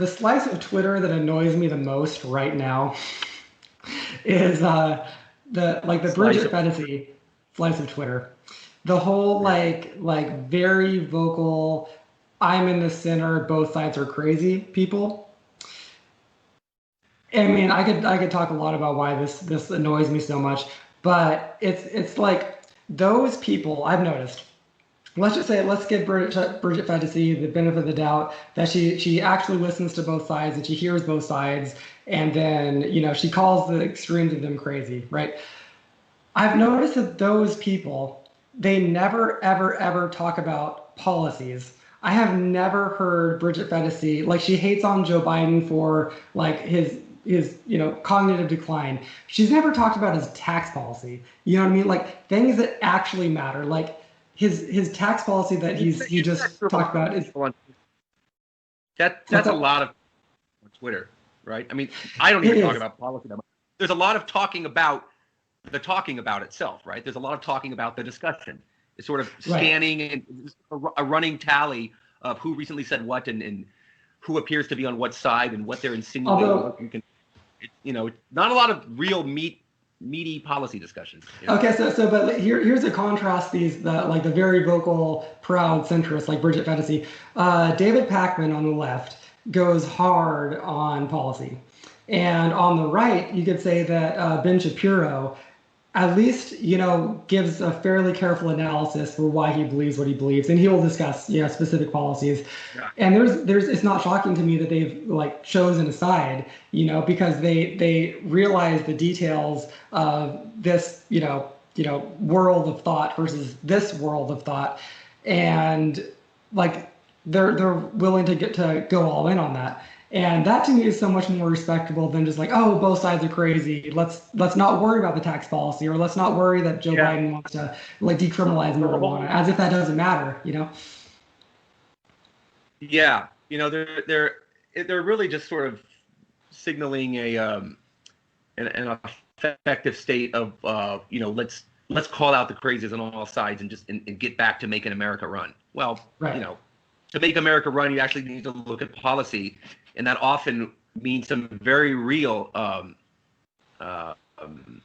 the slice of Twitter that annoys me the most right now is the Slice Bridget of Phetasy slice of Twitter. The whole yeah. like very vocal, I'm in the center, both sides are crazy people. I mean, I could talk a lot about why this annoys me so much, but it's like those people I've noticed. Let's just say let's give Bridget Phetasy the benefit of the doubt that she actually listens to both sides and she hears both sides, and then she calls the extremes of them crazy, right? I've noticed that those people, they never, ever, ever talk about policies. I have never heard Bridget Phetasy, like she hates on Joe Biden for like his cognitive decline. She's never talked about his tax policy. You know what I mean? Like things that actually matter. Like his tax policy that he You said that just to a talked lot of about is people on what's that's a up? lot of on Twitter, right? I mean, I don't It even talk is. about policy that much. There's a lot of talking about the talking about itself, right? There's a lot of talking about the discussion. It's sort of Right. scanning and a running tally of who recently said what and who appears to be on what side and what they're insinuating, Although what you can, not a lot of real meaty policy discussions. okay, but here's a contrast these the very vocal, proud centrists like Bridget Phetasy. David Pakman on the left goes hard on policy, and on the right you could say that Ben Shapiro at least gives a fairly careful analysis for why he believes what he believes, and he will discuss specific policies. Yeah. And there's it's not shocking to me that they've like chosen a side, because they realize the details of this world of thought versus this world of thought, and like they're willing to get to go all in on that. And that to me is so much more respectable than just like, oh, both sides are crazy. Let's not worry about the tax policy, or let's not worry that Joe Yeah. Biden wants to like decriminalize The marijuana, whole as if that doesn't matter. Yeah, they're really just sort of signaling an effective state of let's call out the crazies on all sides and just and get back to making America run. Well, Right. to make America run, you actually need to look at policy, and that often means some very real uh, um,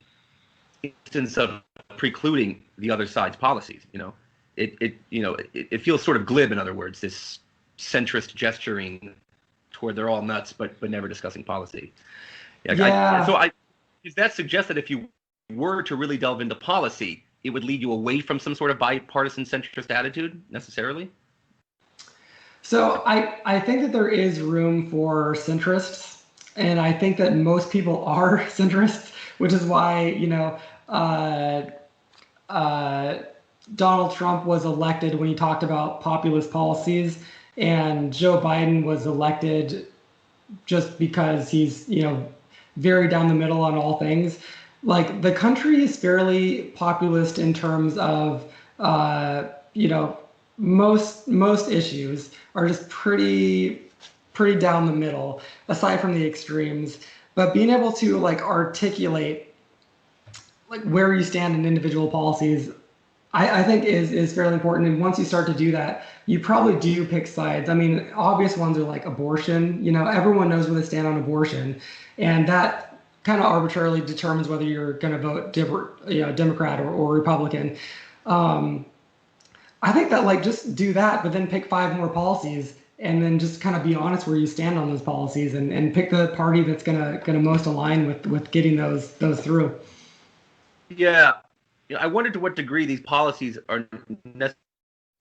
instance of precluding the other side's policies. It feels sort of glib. In other words, this centrist gesturing toward they're all nuts, but never discussing policy. Yeah. Does that suggest that if you were to really delve into policy, it would lead you away from some sort of bipartisan centrist attitude necessarily? So I think that there is room for centrists, and I think that most people are centrists, which is why uh, uh, Donald Trump was elected when he talked about populist policies, and Joe Biden was elected just because he's very down the middle on all things. Like the country is fairly populist in terms of uh, you know most issues are just pretty down the middle aside from the extremes. But being able to like articulate like where you stand in individual policies, I think is fairly important. And once you start to do that, you probably do pick sides. I mean, obvious ones are like abortion. Everyone knows where they stand on abortion, and that kind of arbitrarily determines whether you're going to vote Democrat or Republican. Um, I think that like just do that, but then pick five more policies, and then just kind of be honest where you stand on those policies, and pick the party that's gonna most align with getting those through. Yeah. I wonder to what degree these policies are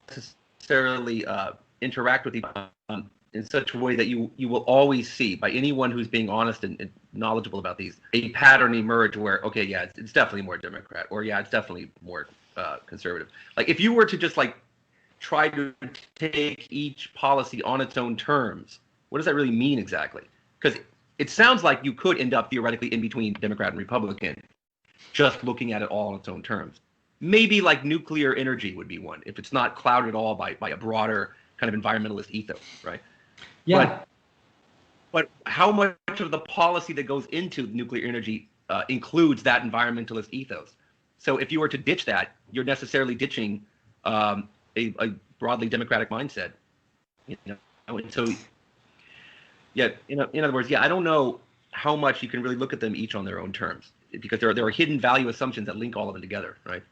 necessarily interact with each other in such a way that you will always see by anyone who's being honest and knowledgeable about these a pattern emerge where okay, yeah, it's definitely more Democrat, or yeah, it's definitely more conservative. Like if you were to just like try to take each policy on its own terms, what does that really mean exactly? Because it sounds like you could end up theoretically in between Democrat and Republican, just looking at it all on its own terms. Maybe like nuclear energy would be one, if it's not clouded at all by a broader kind of environmentalist ethos, right? Yeah. But but how much of the policy that goes into nuclear energy includes that environmentalist ethos? So if you were to ditch that, you're necessarily ditching a broadly democratic mindset. And so Yeah, in other words, yeah, I don't know how much you can really look at them each on their own terms because there are hidden value assumptions that link all of them together, right?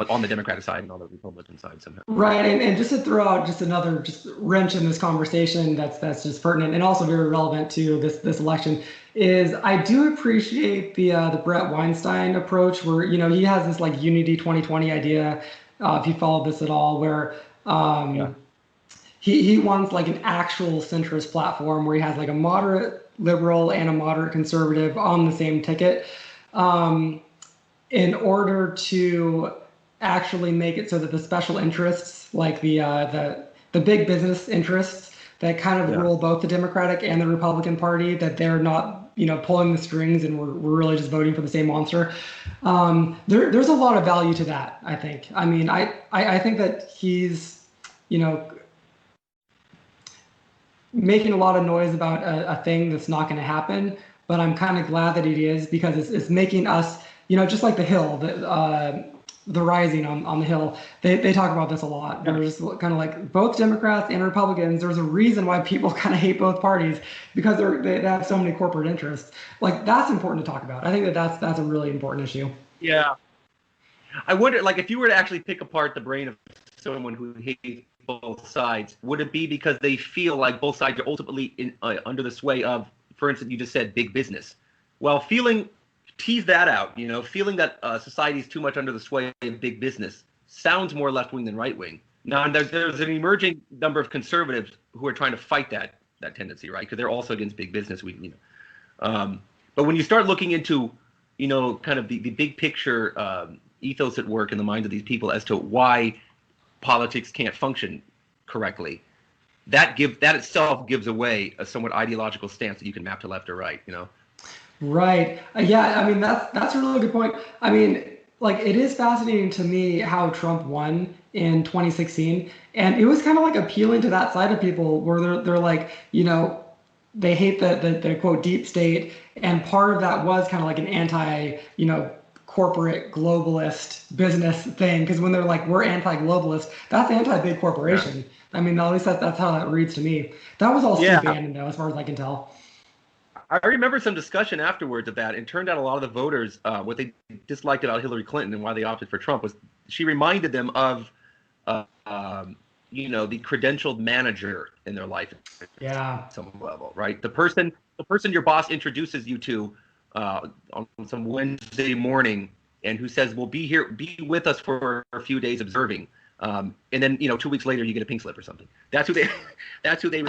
On the Democratic side and on the Republican side somehow. Right, and just to throw out just another just wrench in this conversation that's just pertinent and also very relevant to this election is I do appreciate the Brett Weinstein approach where he has this like Unity 2020 idea, if you follow this at all, where Yeah. he wants like an actual centrist platform where he has like a moderate liberal and a moderate conservative on the same ticket. Um, in order to actually make it so that the special interests, like the big business interests that kind of Yeah. rule both the Democratic and the Republican Party, that they're not pulling the strings and we're really just voting for the same monster. There's a lot of value to that, I think. I mean, I think that he's you know making a lot of noise about a thing that's not going to happen. But I'm kind of glad that it is because it's making us, just like the Hill, the Rising on the Hill. They talk about this a lot. Yeah. They're just kind of like both Democrats and Republicans. There's a reason why people kind of hate both parties because they have so many corporate interests. Like that's important to talk about. I think that's a really important issue. Yeah. I wonder, like, if you were to actually pick apart the brain of someone who hates both sides, would it be because they feel like both sides are ultimately under the sway of, for instance, you just said big business? Well, tease that out, feeling that society is too much under the sway of big business sounds more left wing than right wing. Now, there's an emerging number of conservatives who are trying to fight that tendency, right? Because they're also against big business. But when you start looking into, kind of the big picture ethos at work in the minds of these people as to why politics can't function correctly, that itself gives away a somewhat ideological stance that you can map to left or right. Right. Yeah. I mean, that's a really good point. I mean, like it is fascinating to me how Trump won in 2016, and it was kind of like appealing to that side of people where they're like, they hate the quote deep state, and part of that was kind of like an anti, corporate globalist business thing because when they're like we're anti-globalist, that's anti-big corporation. Yeah. I mean, at least that's how that reads to me. That was all Steve Bannon though, as far as I can tell. I remember some discussion afterwards of that. It turned out a lot of the voters, what they disliked about Hillary Clinton and why they opted for Trump was she reminded them of, the credentialed manager in their life. Yeah. At some level, right? The person your boss introduces you to on some Wednesday morning and who says, "Well, be with us for a few days observing." And then 2 weeks later you get a pink slip or something. That's who they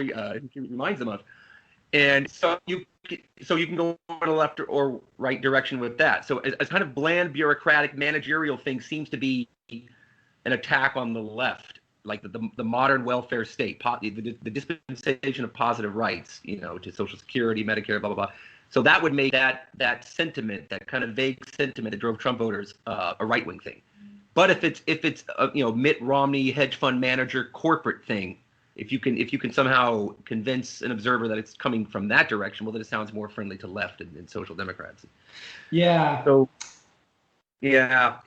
reminds them of. And so you can go in a left or right direction with that. So a kind of bland, bureaucratic, managerial thing seems to be an attack on the left, like the modern welfare state, the dispensation of positive rights, to Social Security, Medicare, blah, blah, blah. So that would make that sentiment, that kind of vague sentiment that drove Trump voters, a right-wing thing. But if it's Mitt Romney, hedge fund manager, corporate thing, if you can somehow convince an observer that it's coming from that direction, well, then it sounds more friendly to left and social democrats. Yeah. So, yeah,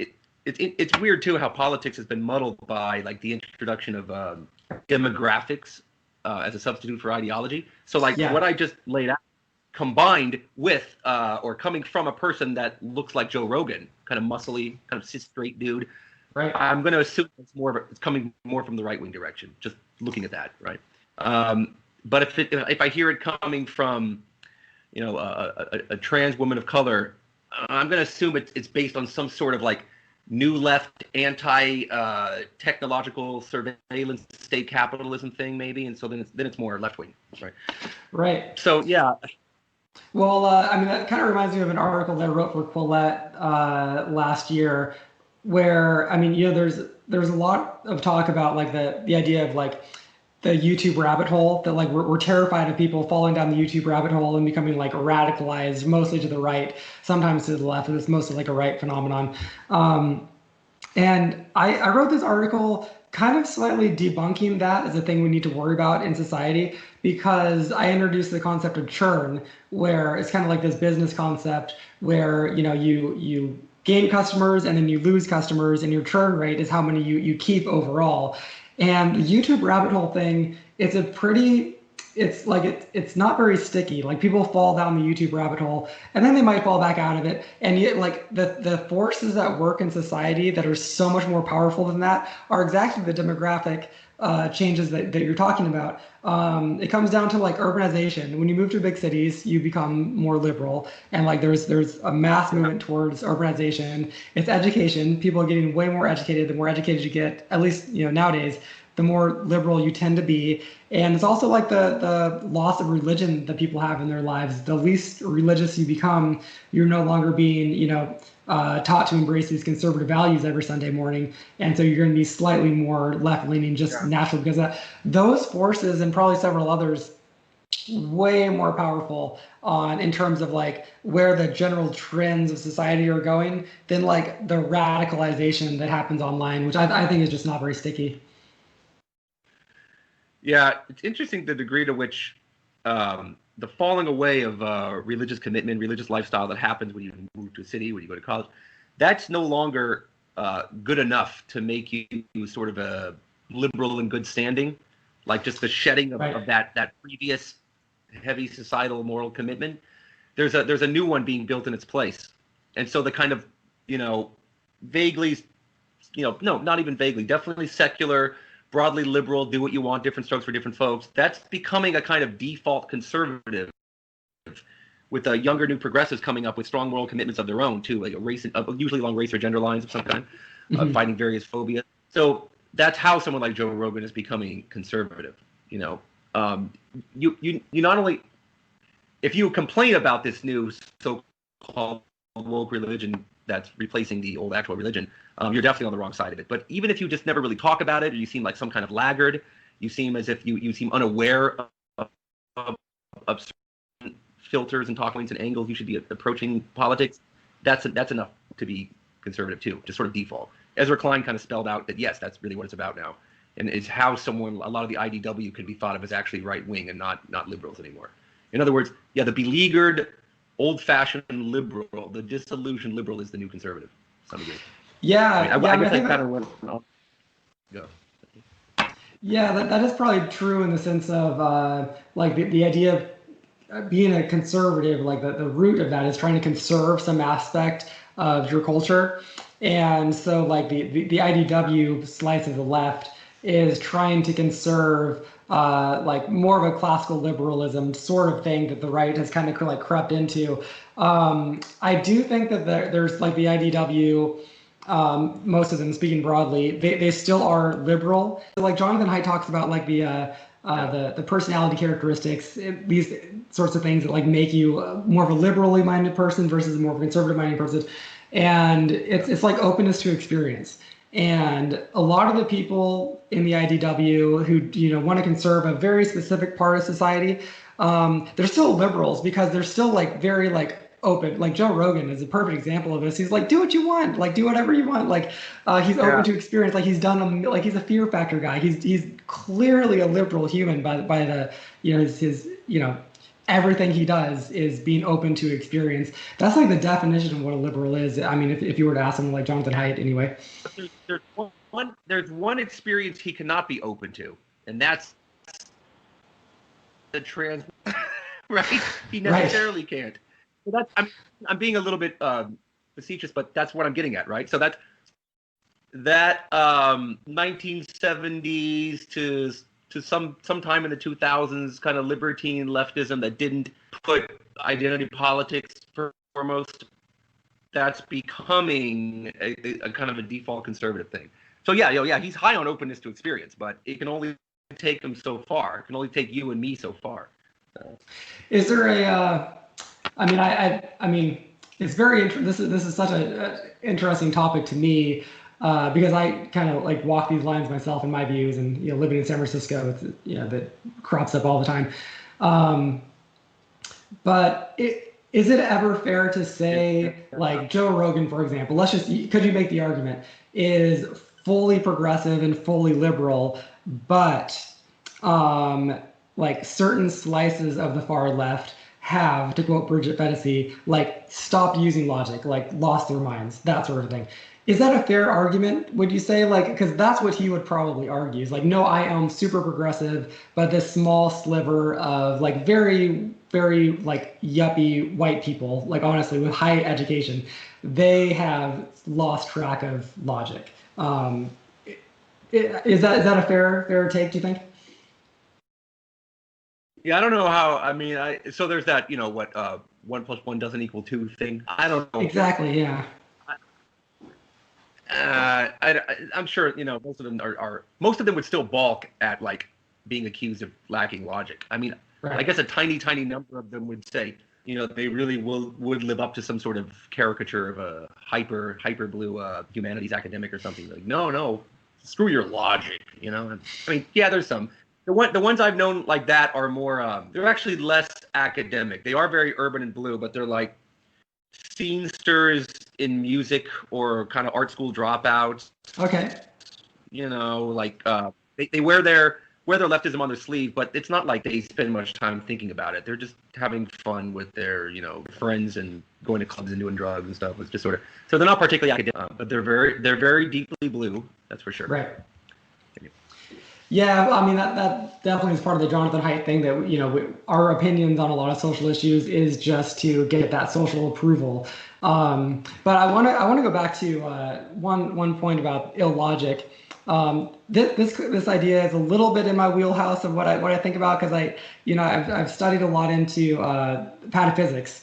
it's weird too how politics has been muddled by like the introduction of demographics as a substitute for ideology. So what I just laid out, combined with or coming from a person that looks like Joe Rogan, kind of muscly, kind of cis straight dude. Right. I'm going to assume it's coming more from the right wing direction. Just looking at that, right? But if I hear it coming from, a trans woman of color, I'm going to assume it's based on some sort of like new left anti technological surveillance state capitalism thing, maybe, and so then it's more left wing, right? Right. So yeah. Well, I mean that kind of reminds me of an article that I wrote for Quillette last year, where I mean, there's a lot of talk about like the idea of like the YouTube rabbit hole, that like we're terrified of people falling down the YouTube rabbit hole and becoming like radicalized, mostly to the right, sometimes to the left, and it's mostly like a right phenomenon. And I wrote this article kind of slightly debunking that as a thing we need to worry about in society, because I introduced the concept of churn, where it's kind of like this business concept where you gain customers and then you lose customers, and your churn rate is how many you keep overall. And the YouTube rabbit hole thing, it's a pretty it's like it's not very sticky. Like people fall down the YouTube rabbit hole and then they might fall back out of it. And yet like the forces that work in society that are so much more powerful than that are exactly the demographic changes that you're talking about. It comes down to like urbanization. When you move to big cities, you become more liberal, and like there's a mass movement towards urbanization. It's education. People are getting way more educated. The more educated you get, at least nowadays, the more liberal you tend to be. And it's also like the loss of religion that people have in their lives. The least religious you become, you're no longer being taught to embrace these conservative values every Sunday morning, and so you're going to be slightly more left-leaning just naturally because those forces and probably several others way more powerful in terms of like where the general trends of society are going than like the radicalization that happens online, which I think is just not very sticky. Yeah, it's interesting the degree to which the falling away of religious commitment, religious lifestyle that happens when you move to a city, when you go to college, that's no longer good enough to make you sort of a liberal in good standing. Like just the shedding of that previous heavy societal moral commitment. There's a new one being built in its place, and so the kind of vaguely, no, not even vaguely, definitely secular, broadly liberal, do what you want, different strokes for different folks. That's becoming a kind of default conservative, with younger new progressives coming up with strong moral commitments of their own too, like usually along race or gender lines of some kind, fighting various phobias. So that's how someone like Joe Rogan is becoming conservative. You not only, if you complain about this new so-called woke religion that's replacing the old actual religion, you're definitely on the wrong side of it. But even if you just never really talk about it, or you seem like some kind of laggard, you seem as if you seem unaware of certain filters and talk points and angles you should be approaching politics, that's enough to be conservative too, just sort of default. Ezra Klein kind of spelled out that yes, that's really what it's about now, and it's how a lot of the IDW could be thought of as actually right wing and not liberals anymore. In other words, yeah, the beleaguered, old-fashioned liberal, the disillusioned liberal is the new conservative. To some degree. Yeah, I guess I kind of went. Go. Yeah, that is probably true in the sense of like the idea of being a conservative, like the root of that is trying to conserve some aspect of your culture. And so like the IDW slice of the left is trying to conserve like more of a classical liberalism sort of thing that the right has kind of like crept into. I do think that there's like the IDW, most of them speaking broadly, they still are liberal. Like Jonathan Haidt talks about like the personality characteristics, these sorts of things that like make you more of a liberally minded person versus more of a conservative minded person. And it's like openness to experience. And a lot of the people in the IDW who want to conserve a very specific part of society, they're still liberals because they're still like very like open. Like Joe Rogan is a perfect example of this. He's like, do what you want, like do whatever you want. Like he's open to experience. Like he's done like he's a Fear Factor guy. He's clearly a liberal human by the his everything he does is being open to experience. That's like the definition of what a liberal is. I mean, if you were to ask someone like Jonathan Haidt anyway. There's one experience he cannot be open to, and that's the trans, right? He necessarily can't. So that's, I'm being a little bit facetious, but that's what I'm getting at, right? So that 1970s to sometime in the 2000s kind of libertine leftism that didn't put identity politics foremost, that's becoming a kind of a default conservative thing. So yeah, he's high on openness to experience, but it can only take him so far. It can only take you and me so far. Is there a I mean, it's very this is such an interesting topic to me because I kind of like walk these lines myself in my views, and living in San Francisco, it's, that crops up all the time. But is it ever fair to say, like Joe Rogan, for example, could you make the argument, is fully progressive and fully liberal, but like certain slices of the far left have, to quote Bridget Fetisi, like stopped using logic, like lost their minds, that sort of thing. Is that a fair argument? Would you say, like, because that's what he would probably argue is like, no, I am super progressive, but this small sliver of like very like yuppie white people, like honestly with high education, they have lost track of logic. Is that a fair take? Do you think? Yeah, I don't know how. I mean, so there's that, what, 1 + 1 doesn't equal 2 thing. I don't know. Exactly. Yeah. I'm sure most of them most of them would still balk at like being accused of lacking logic. I mean, I Right. guess a tiny number of them would say they really would live up to some sort of caricature of a hyper blue humanities academic or something. Like, no, screw your logic. I mean, yeah, there's some. The ones I've known like that are more they're actually less academic. They are very urban and blue, but they're like scenesters in music or kind of art school dropouts. Okay. Like they wear their leftism on their sleeve, but it's not like they spend much time thinking about it. They're just having fun with their friends and going to clubs and doing drugs and stuff. It's just sort of, so they're not particularly academic, but they're very deeply blue. That's for sure. Right. Yeah, I mean that definitely is part of the Jonathan Haidt thing that our opinions on a lot of social issues is just to get that social approval. But I want to go back to one point about illogic. This idea is a little bit in my wheelhouse of what I think about because I've studied a lot into pataphysics.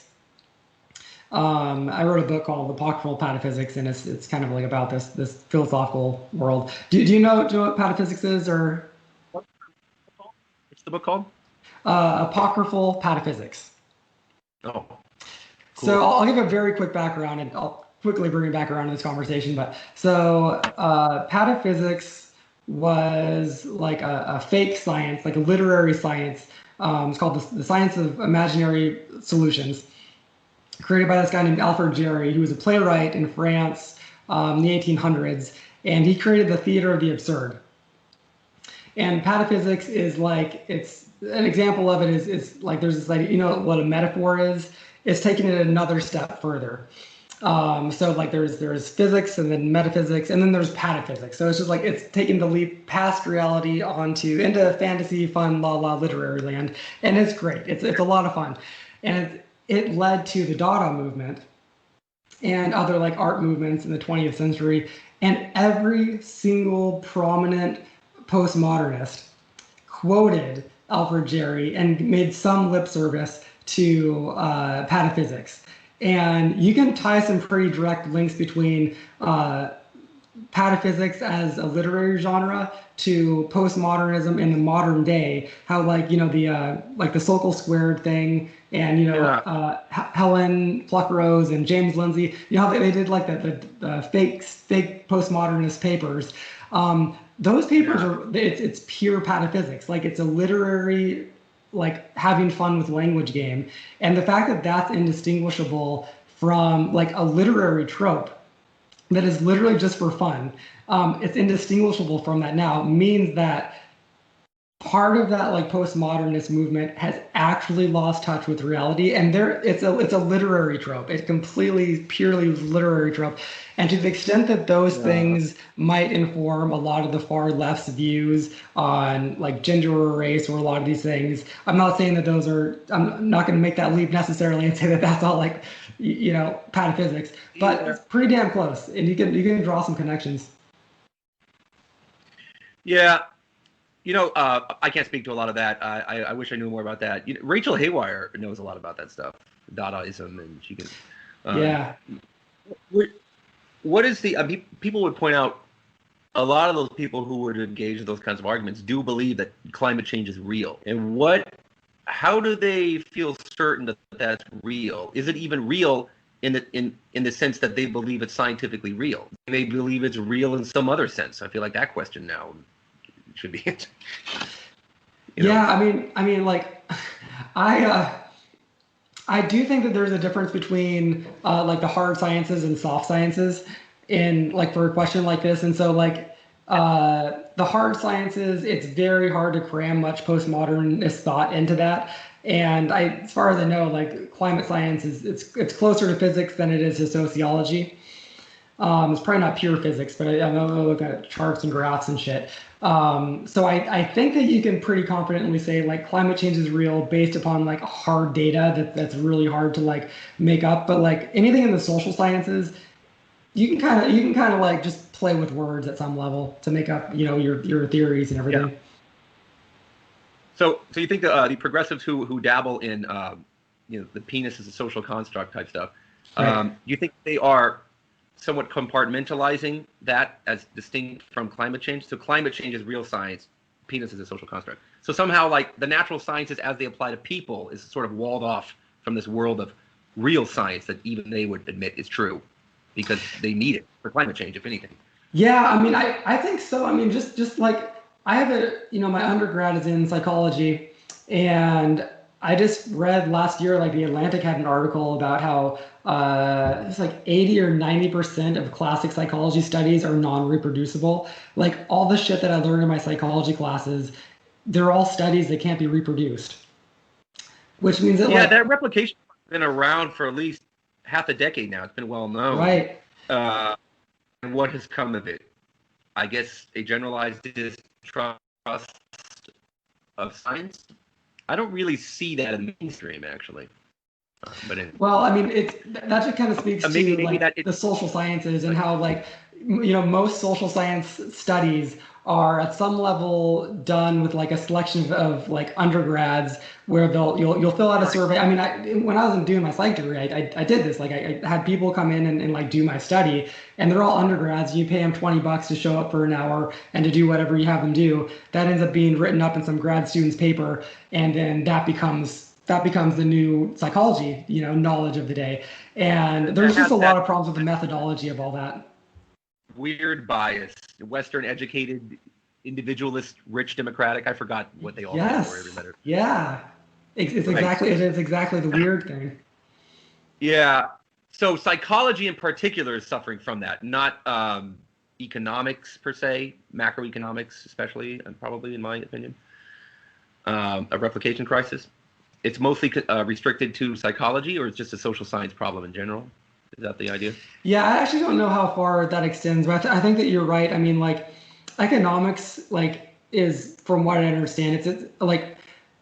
I wrote a book called Apocryphal Pataphysics, and it's kind of like about this philosophical world. Do you know what pataphysics is, or What's the book called? Apocryphal Pataphysics? Oh, So cool. I'll give a very quick background, and I'll quickly bring it back around to this conversation. But so pataphysics was like a fake science, like a literary science. It's called the science of imaginary solutions, created by this guy named Alfred Jarry, who was a playwright in France in the 1800s, and he created the theater of the absurd. And pataphysics is like it's an example of it is like there's this idea, what a metaphor is. It's taking it another step further. So like there's physics and then metaphysics and then there's pataphysics. So it's just like it's taking the leap past reality into fantasy, fun, literary land, and it's great. It's a lot of fun, and it led to the Dada movement and other like art movements in the 20th century. And every single prominent postmodernist quoted Alfred Jarry and made some lip service to pataphysics. And you can tie some pretty direct links between pataphysics as a literary genre to postmodernism in the modern day. How the Sokal Squared thing, and Helen Pluckrose and James Lindsay. How they did like the fake postmodernist papers. Those papers it's pure pataphysics. Like it's a literary, like having fun with language game, and the fact that that's indistinguishable from like a literary trope that is literally just for fun, it's indistinguishable from that now, means that part of that like postmodernist movement has actually lost touch with reality, and it's a literary trope. It's completely purely literary trope, and to the extent that those things might inform a lot of the far left's views on like gender or race or a lot of these things, I'm not saying that those are. I'm not going to make that leap necessarily and say that that's all like pataphysics, but it's pretty damn close, and you can draw some connections. Yeah. I can't speak to a lot of that. I wish I knew more about that. Rachel Haywire knows a lot about that stuff, Dadaism, and she can. Yeah. What is the? I mean, people would point out a lot of those people who would engage in those kinds of arguments do believe that climate change is real. And how do they feel certain that that's real? Is it even real in the sense that they believe it's scientifically real? They believe it's real in some other sense. I feel like that question now should be it. Yeah, I mean, like, I do think that there's a difference between like the hard sciences and soft sciences in like for a question like this, and so like the hard sciences, it's very hard to cram much postmodernist thought into that. And as far as I know, like climate science it's closer to physics than it is to sociology. It's probably not pure physics, but I know I look at charts and graphs and shit. So I think that you can pretty confidently say like climate change is real based upon like hard data that's really hard to like make up. But like anything in the social sciences, you can kind of like just play with words at some level to make up your theories and Yeah. everything. So you think the progressives who dabble in the penis as a social construct type stuff, Right. you think they are somewhat compartmentalizing that as distinct from climate change? So climate change is real science, penis is a social construct. So somehow like the natural sciences as they apply to people is sort of walled off from this world of real science that even they would admit is true because they need it for climate change, if anything. Yeah, I mean, I think so. I mean, just like I have my undergrad is in psychology, and I just read last year, like the Atlantic had an article about how it's like 80 or 90% of classic psychology studies are non-reproducible. Like all the shit that I learned in my psychology classes, they're all studies that can't be reproduced, which means that Yeah, like, that replication has been around for at least half a decade now. It's been well known. right. Uh, and what has come of it? I guess a generalized distrust of science. I don't really see that in the mainstream, actually. But Well, I mean, that just kind of speaks to maybe like that the social sciences and like, how like most social science studies are at some level done with like a selection of like undergrads where you'll fill out a survey. I mean, when I was doing my psych degree, I did this. Like I had people come in and like do my study, and they're all undergrads. You pay them $20 to show up for an hour and to do whatever you have them do. That ends up being written up in some grad student's paper, and then that becomes the new psychology, knowledge of the day. And there's that just has a lot that of problems with the methodology of all that. weird bias, Western educated, individualist, rich democratic. I forgot what they all stand for. Every Yes. letter. Yeah. Right. It is exactly the weird thing. Yeah. So psychology in particular is suffering from that, not economics per se, macroeconomics especially, and probably in my opinion, a replication crisis. It's mostly restricted to psychology, or it's just a social science problem in general. Is that the idea? Yeah, I actually don't know how far that extends, but I think that you're right. I mean, like economics, like is from what I understand, it's like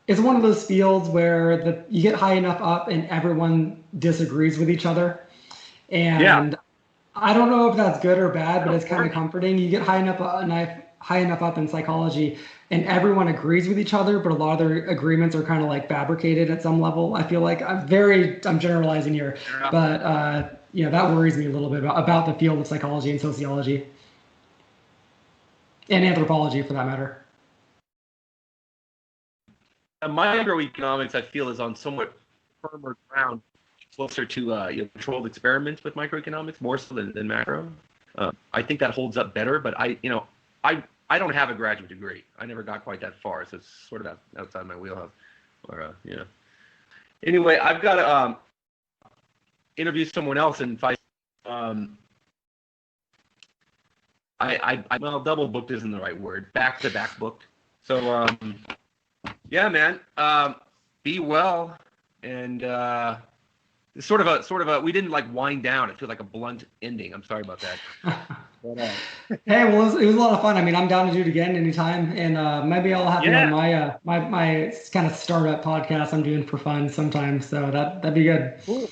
it's one of those fields where you get high enough up and everyone disagrees with each other. Yeah. And I don't know if that's good or bad, but No, it's kind of comforting. You get high enough up in psychology, and everyone agrees with each other, but a lot of their agreements are kind of like fabricated at some level. I feel like I'm generalizing here, but that worries me a little bit about the field of psychology and sociology and anthropology for that matter. Microeconomics, I feel, is on somewhat firmer ground, closer to controlled experiments with microeconomics, more so than macro. I think that holds up better, but I don't have a graduate degree. I never got quite that far, so it's sort of outside my wheelhouse. Or Anyway, I've got to interview someone else, and if well, double booked isn't the right word. Back to back booked. So yeah, man. Be well, and sort of a. We didn't like wind down. It feels like a blunt ending. I'm sorry about that. But, Hey, well, it was a lot of fun. I mean, I'm down to do it again anytime, and maybe I'll have you on yeah. my kind of startup podcast I'm doing for fun sometimes. So that'd be good. Cool.